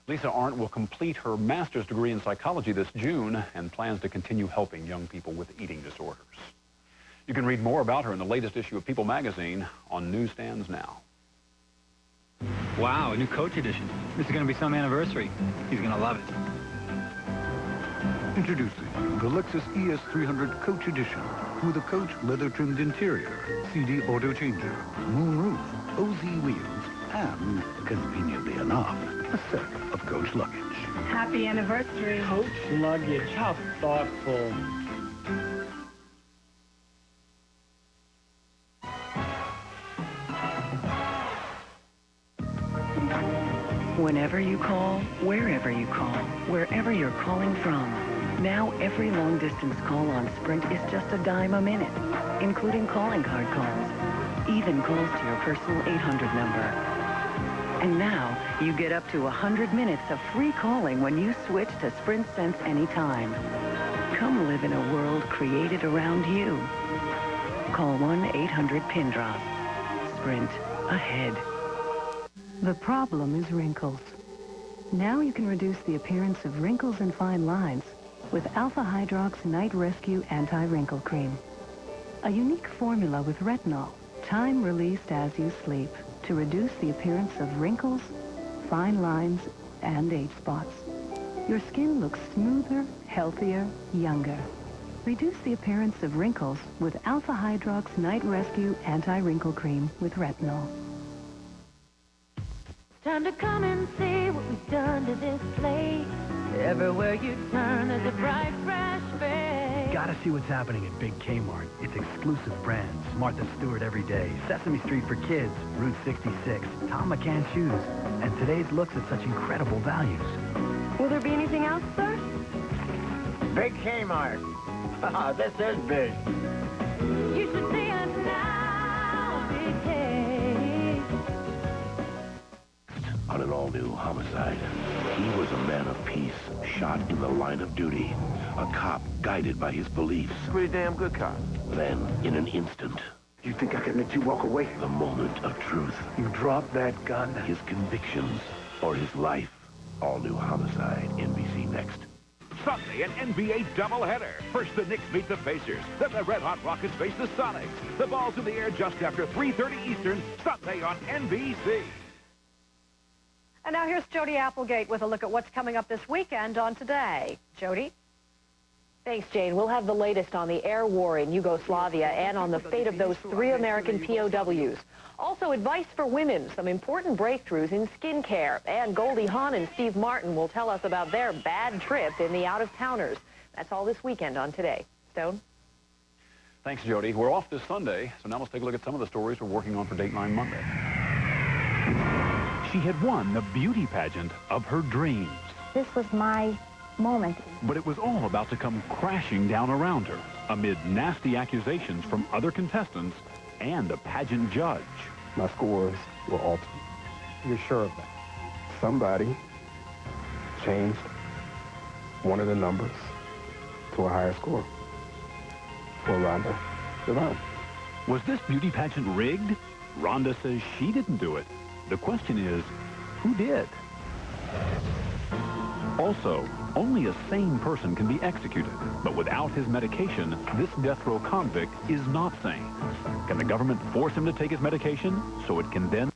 Lisa Arndt will complete her master's degree in psychology this June and plans to continue helping young people with eating disorders. You can read more about her in the latest issue of People magazine on newsstands now. Wow, a new Coach edition. This is going to be some anniversary. He's going to love it. Introducing the Lexus ES300 Coach Edition with a Coach leather-trimmed interior, CD auto changer, moon roof, OZ wheels, and, conveniently enough, a set of Coach luggage. Happy anniversary. Coach luggage, how thoughtful. Whenever you call, wherever you call, wherever you're calling from. Now every long-distance call on Sprint is just a dime a minute, including calling card calls, even calls to your personal 800 number. And now you get up to 100 minutes of free calling when you switch to Sprint Sense Anytime. Come live in a world created around you. Call 1-800-PIN-DROP. Sprint. Ahead. The problem is wrinkles. Now you can reduce the appearance of wrinkles and fine lines with Alpha Hydrox Night Rescue Anti-Wrinkle Cream. A unique formula with retinol, time released as you sleep, to reduce the appearance of wrinkles, fine lines, and age spots. Your skin looks smoother, healthier, younger. Reduce the appearance of wrinkles with Alpha Hydrox Night Rescue Anti-Wrinkle Cream with retinol. Time to come and see what we've done to this place. Everywhere you turn, there's a bright, fresh face. Gotta see what's happening at Big Kmart. It's exclusive brands. Martha Stewart every day. Sesame Street for kids. Route 66. Tom McCann shoes. And today's looks at such incredible values. Will there be anything else, sir? Big Kmart. This is big. You should see us now, Big K. On an all-new homicide, he was a man of peace, shot in the line of duty, a cop guided by his beliefs. Pretty damn good cop. Then, in an instant, You think I can let you walk away? the moment of truth, You drop that gun. his convictions, or his life. All-new homicide, NBC Next. Sunday, an NBA doubleheader. First, the Knicks meet the Pacers. Then the Red Hot Rockets face the Sonics. The ball's in the air just after 3:30 Eastern, Sunday on NBC. And now here's Jody Applegate with a look at what's coming up this weekend on Today. Jody? Thanks, Jane. We'll have the latest on the air war in Yugoslavia and on the fate of those 3 American POWs. Also, advice for women, some important breakthroughs in skincare. And Goldie Hawn and Steve Martin will tell us about their bad trip in the out-of-towners. That's all this weekend on Today. Stone? Thanks, Jody. We're off this Sunday, so now let's take a look at some of the stories we're working on for Dateline Monday. She had won the beauty pageant of her dreams. This was my moment. But it was all about to come crashing down around her amid nasty accusations from other contestants and a pageant judge. My scores were altered. You're sure of that? Somebody changed one of the numbers to a higher score for Rhonda Devine. Was this beauty pageant rigged? Rhonda says she didn't do it. The question is, who did? Also, only a sane person can be executed. But without his medication, this death row convict is not sane. Can the government force him to take his medication so it can then